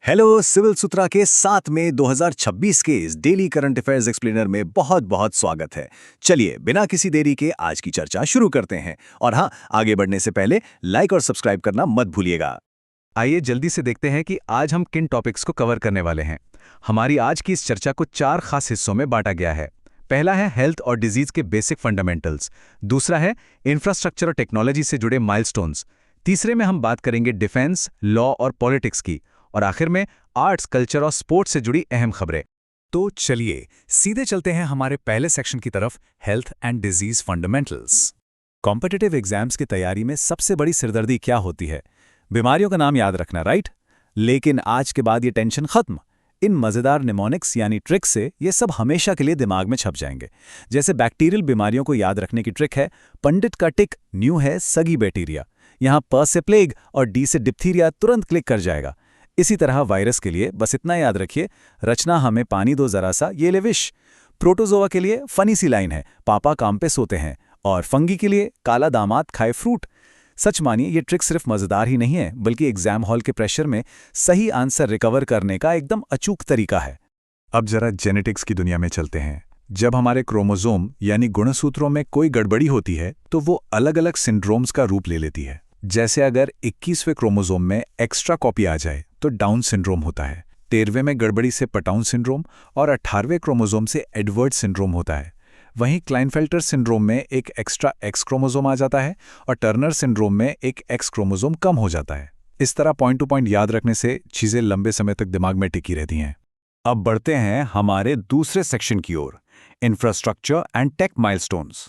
Hello civil सूत्रा के 7 मई 2026 के इस डेली करंट अफेयर्स एक्सप्लेनर में बहुत बहुत स्वागत है। चलिए बिना किसी देरी के आज की चर्चा शुरू करते हैं। और हाँ, आगे बढ़ने से पहले लाइक और सब्सक्राइब करना मत भूलिएगा। आइए जल्दी से देखते हैं कि आज हम किन टॉपिक्स को कवर करने वाले हैं। हमारी आज की इस चर्चा को 4 खास हिस्सों में बांटा गया है। पहला है हेल्थ और डिजीज के बेसिक फंडामेंटल्स, दूसरा है इंफ्रास्ट्रक्चर और टेक्नोलॉजी से जुड़े माइलस्टोन्स, तीसरे में हम बात करेंगे डिफेंस, लॉ और पॉलिटिक्स की, और आखिर में आर्ट्स, कल्चर और स्पोर्ट्स से जुड़ी अहम खबरें। तो चलिए सीधे चलते हैं हमारे पहले सेक्शन की तरफ, health and disease fundamentals. Competitive exams की तैयारी में सबसे बड़ी सिरदर्दी क्या होती है? बीमारियों का नाम याद रखना, राइट? लेकिन आज के बाद ये टेंशन खत्म। इन मज़ेदार निमोनिक्स यानी ट्रिक से ये सब हमेशा के लिए दिमाग में छप जाएंगे। जैसे बैक्टीरियल बीमारियों को याद रखने की ट्रिक है, पंडित का टिक न्यू है सगी बैक्टीरिया, यहाँ प से प्लेग और डी से डिप्थीरिया तुरंत क्लिक कर जाएगा। इसी तरह वायरस के लिए बस इतना याद रखिए, रचना हमें पानी दो जरा सा, ये ले विश। प्रोटोजोआ के लिए फनी सी लाइन है, पापा काम पे सोते हैं। और फंगी के लिए काला दामाद खाए फ्रूट। सच मानिए ये ट्रिक सिर्फ मजेदार ही नहीं है, बल्कि एग्जाम हॉल के प्रेशर में सही आंसर रिकवर करने का एकदम अचूक तरीका है। अब जरा जेनेटिक्स की दुनिया में चलते हैं। जब हमारे क्रोमोसोम यानी गुणसूत्रों में कोई गड़बड़ी होती है तो वो अलग अलग सिंड्रोम्स का रूप ले लेती है। जैसे अगर 21वें क्रोमोसोम में एक्स्ट्रा कॉपी आ जाए तो डाउन सिंड्रोम होता है, 13वें में गड़बड़ी से पटाउन सिंड्रोम और 18वें क्रोमोसोम से एडवर्ड सिंड्रोम होता है। वहीं क्लाइनफेल्टर सिंड्रोम में एक एक्स्ट्रा एक्स क्रोमोसोम आ जाता है और टर्नर सिंड्रोम में एक एक्स क्रोमोसोम कम हो जाता है। इस तरह पॉइंट टू पॉइंट याद रखने से चीज़ें लंबे समय तक दिमाग में टिकी रहती हैं। अब बढ़ते हैं हमारे दूसरे सेक्शन की ओर, infrastructure and tech milestones.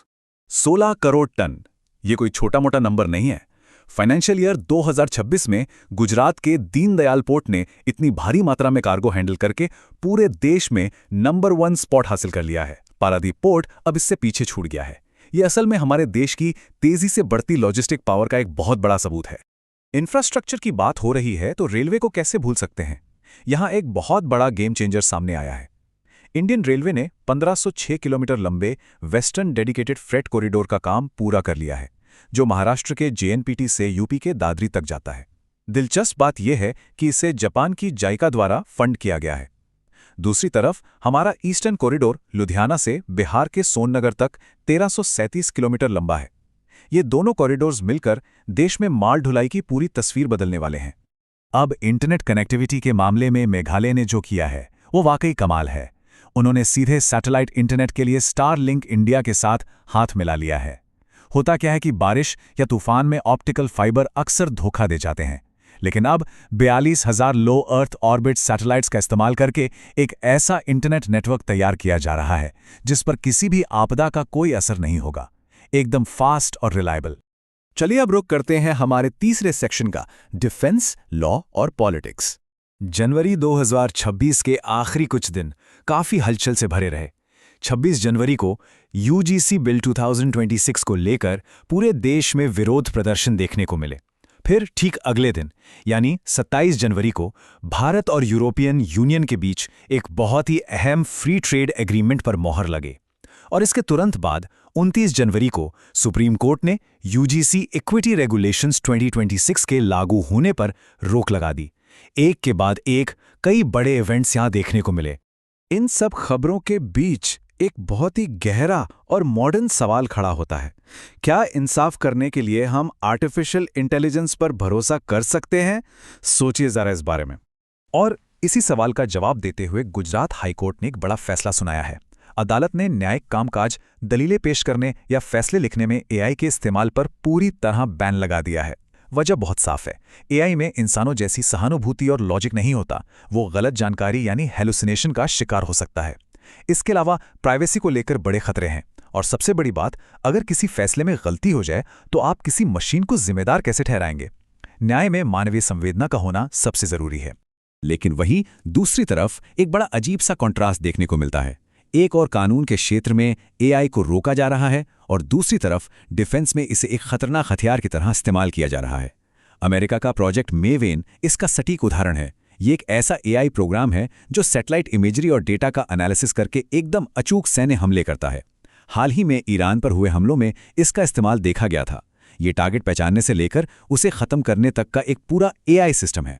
16 crore ton, ये कोई छोटा मोटा नंबर नहीं है। फाइनेंशियल ईयर 2026 में गुजरात के दीनदयाल पोर्ट ने इतनी भारी मात्रा में कार्गो हैंडल करके पूरे देश में नंबर 1 स्पॉट हासिल कर लिया है। पारादीप पोर्ट अब इससे पीछे छूट गया है। ये असल में हमारे देश की तेजी से बढ़ती लॉजिस्टिक पावर का एक बहुत बड़ा सबूत है। इंफ्रास्ट्रक्चर की बात हो रही है तो रेलवे को कैसे भूल सकते हैं। यहां एक बहुत बड़ा गेम चेंजर सामने आया है। इंडियन रेलवे ने 1506 किलोमीटर लंबे वेस्टर्न डेडिकेटेड फ्रेट कॉरिडोर का काम पूरा कर लिया है, जो महाराष्ट्र के जेएनपीटी से यूपी के दादरी तक जाता है। दिलचस्प बात यह है कि इसे जापान की जाइका द्वारा फंड किया गया है। दूसरी तरफ हमारा ईस्टर्न कॉरिडोर लुधियाना से बिहार के सोननगर तक 1337 किलोमीटर लंबा है। ये दोनों कॉरिडोर्स मिलकर देश में माल ढुलाई की पूरी तस्वीर बदलने वाले हैं। अब इंटरनेट कनेक्टिविटी के मामले में मेघालय ने जो किया है वो वाकई कमाल है। उन्होंने सीधे सैटेलाइट इंटरनेट के लिए स्टारलिंक इंडिया के साथ हाथ मिला लिया है। होता क्या है कि बारिश या तूफान में ऑप्टिकल फाइबर अक्सर धोखा दे जाते हैं, लेकिन अब 42,000 लो अर्थ ऑर्बिट सैटेलाइट्स का इस्तेमाल करके एक ऐसा इंटरनेट नेटवर्क तैयार किया जा रहा है जिस पर किसी भी आपदा का कोई असर नहीं होगा, एकदम फास्ट और रिलायबल। चलिए अब रुक करते हैं हमारे तीसरे सेक्शन का, डिफेंस, लॉ और पॉलिटिक्स। जनवरी 2026 के आखिरी कुछ दिन काफी हलचल से भरे रहे। 26 जनवरी को यूजीसी बिल 2026 को लेकर पूरे देश में विरोध प्रदर्शन देखने को मिले। फिर ठीक अगले दिन यानी 27 जनवरी को भारत और यूरोपियन यूनियन के बीच एक बहुत ही अहम फ्री ट्रेड एग्रीमेंट पर मोहर लगे। और इसके तुरंत बाद 29 जनवरी को सुप्रीम कोर्ट ने यूजीसी इक्विटी रेगुलेशंस 2026 के लागू होने पर रोक लगा दी। एक के बाद एक कई बड़े इवेंट्स यहां देखने को मिले। इन सब खबरों के बीच एक बहुत ही गहरा और मॉडर्न सवाल खड़ा होता है, क्या इंसाफ करने के लिए हम आर्टिफिशियल इंटेलिजेंस पर भरोसा कर सकते हैं? सोचिए जरा इस बारे में। और इसी सवाल का जवाब देते हुए गुजरात हाईकोर्ट ने एक बड़ा फैसला सुनाया है। अदालत ने न्यायिक कामकाज, दलीलें पेश करने या फैसले लिखने में एआई के इस्तेमाल पर पूरी तरह बैन लगा दिया है। वजह बहुत साफ है, एआई में इंसानों जैसी सहानुभूति और लॉजिक नहीं होता। वो गलत जानकारी यानी हेलुसिनेशन का शिकार हो सकता है। इसके अलावा प्राइवेसी को लेकर बड़े खतरे हैं। और सबसे बड़ी बात, अगर किसी फैसले में गलती हो जाए तो आप किसी मशीन को जिम्मेदार कैसे ठहराएंगे? न्याय में मानवीय संवेदना का होना सबसे जरूरी है। लेकिन वहीं दूसरी तरफ एक बड़ा अजीब सा कॉन्ट्रास्ट देखने को मिलता है। एक और कानून के क्षेत्र में एआई को रोका जा रहा है और दूसरी तरफ डिफेंस में इसे एक खतरनाक हथियार की तरह इस्तेमाल किया जा रहा है। अमेरिका का प्रोजेक्ट मेवेन इसका सटीक उदाहरण है। ये एक ऐसा एआई प्रोग्राम है जो सैटेलाइट इमेजरी और डेटा का एनालिसिस करके एकदम अचूक सैन्य हमले करता है। हाल ही में ईरान पर हुए हमलों में इसका इस्तेमाल देखा गया था। ये टारगेट पहचानने से लेकर उसे खत्म करने तक का एक पूरा एआई सिस्टम है।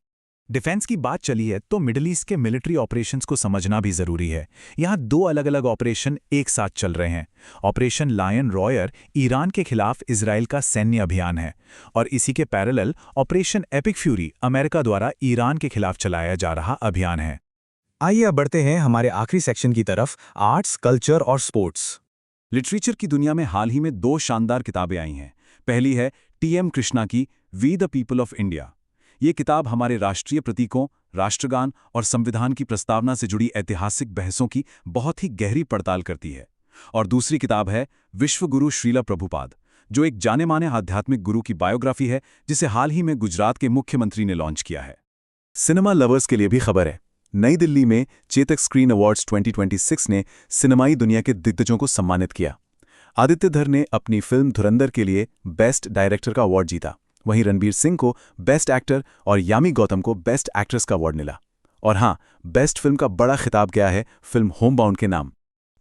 डिफेंस की बात चली है तो मिडिल ईस्ट के मिलिट्री ऑपरेशंस को समझना भी जरूरी है। यहाँ दो अलग अलग ऑपरेशन एक साथ चल रहे हैं। ऑपरेशन लायन रॉयर ईरान के खिलाफ इजराइल का सैन्य अभियान है और इसी के parallel operation epic fury America द्वारा ईरान के खिलाफ चलाया जा रहा अभियान है। आइए अब बढ़ते हैं हमारे आखिरी सेक्शन की तरफ, आर्ट्स, कल्चर और स्पोर्ट्स। लिटरेचर की दुनिया में हाल ही में 2 शानदार किताबें आई हैं। पहली है टी.एम. कृष्णा की we the people of India. ये किताब हमारे राष्ट्रीय प्रतीकों, राष्ट्रगान और संविधान की प्रस्तावना से जुड़ी ऐतिहासिक बहसों की बहुत ही गहरी पड़ताल करती है। और दूसरी किताब है विश्वगुरु श्रीला प्रभुपाद, जो एक जाने-माने आध्यात्मिक गुरु की बायोग्राफी है, जिसे हाल ही में गुजरात के मुख्यमंत्री ने लॉन्च किया है। सिनेमा लवर्स के लिए भी खबर है। नई दिल्ली में चेतक स्क्रीन अवार्ड्स 2026 ने सिनेमाई दुनिया के दिग्गजों को सम्मानित किया। आदित्य धर ने अपनी फिल्म धुरंधर के लिए बेस्ट डायरेक्टर का अवार्ड जीता। वहीं रणबीर सिंह को बेस्ट एक्टर और यामी गौतम को बेस्ट एक्ट्रेस का अवार्ड मिला। और हाँ, बेस्ट फिल्म का बड़ा खिताब गया है फिल्म होमबाउंड के नाम।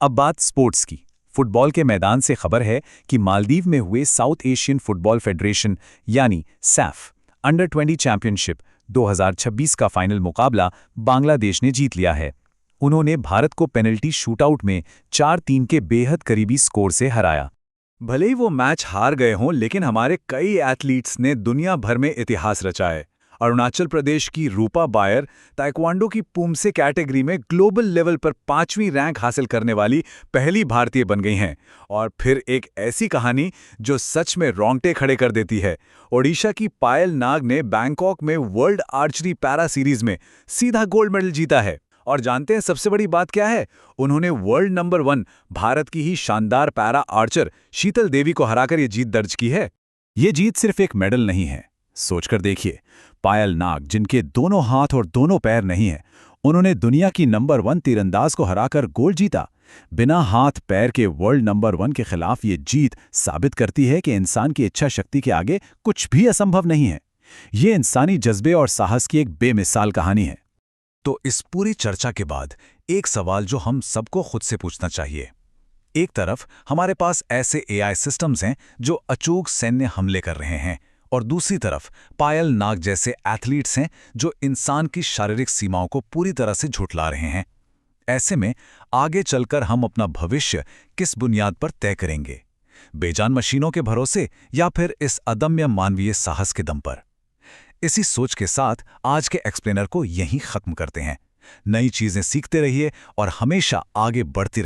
अब बात स्पोर्ट्स की। फुटबॉल के मैदान से खबर है कि मालदीव में हुए साउथ एशियन फुटबॉल फेडरेशन यानी सैफ अंडर 20 चैंपियनशिप 2026 का फाइनल मुकाबला बांग्लादेश ने जीत लिया है। उन्होंने भारत को पेनल्टी शूटआउट में 4-3 के बेहद करीबी स्कोर से हराया। भले ही वो मैच हार गए हों, लेकिन हमारे कई एथलीट्स ने दुनिया भर में इतिहास रचा है। अरुणाचल प्रदेश की रूपा बायर ताइक्वांडो की पुमसे कैटेगरी में ग्लोबल लेवल पर 5वीं रैंक हासिल करने वाली पहली भारतीय बन गई हैं। और फिर एक ऐसी कहानी जो सच में रोंगटे खड़े कर देती है। ओडिशा की पायल नाग ने बैंकॉक में वर्ल्ड आर्चरी पैरा सीरीज में सीधा गोल्ड मेडल जीता है। और जानते हैं सबसे बड़ी बात क्या है? उन्होंने वर्ल्ड नंबर 1 भारत की ही शानदार पैरा आर्चर शीतल देवी को हराकर ये जीत दर्ज की है। ये जीत सिर्फ एक मेडल नहीं है, सोचकर देखिए। पायल नाग, जिनके दोनों हाथ और दोनों पैर नहीं हैं, उन्होंने दुनिया की नंबर 1 तीरंदाज को हराकर गोल्ड जीता। बिना हाथ पैर के वर्ल्ड नंबर 1 के खिलाफ ये जीत साबित करती है कि इंसान की इच्छा शक्ति के आगे कुछ भी असंभव नहीं है। ये इंसानी जज्बे और साहस की एक बेमिसाल कहानी है। तो इस पूरी चर्चा के बाद एक सवाल जो हम सबको खुद से पूछना चाहिए। एक तरफ हमारे पास ऐसे एआई सिस्टम्स हैं जो अचूक सैन्य हमले कर रहे हैं, और दूसरी तरफ पायल नाग जैसे एथलीट्स हैं जो इंसान की शारीरिक सीमाओं को पूरी तरह से झुठला रहे हैं। ऐसे में आगे चलकर हम अपना भविष्य किस बुनियाद पर तय करेंगे? बेजान मशीनों के भरोसे या फिर इस अदम्य मानवीय साहस के दम पर? इसी सोच के साथ आज के एक्सप्लेनर को यहीं खत्म करते हैं। नई चीजें सीखते रहिए और हमेशा आगे बढ़ते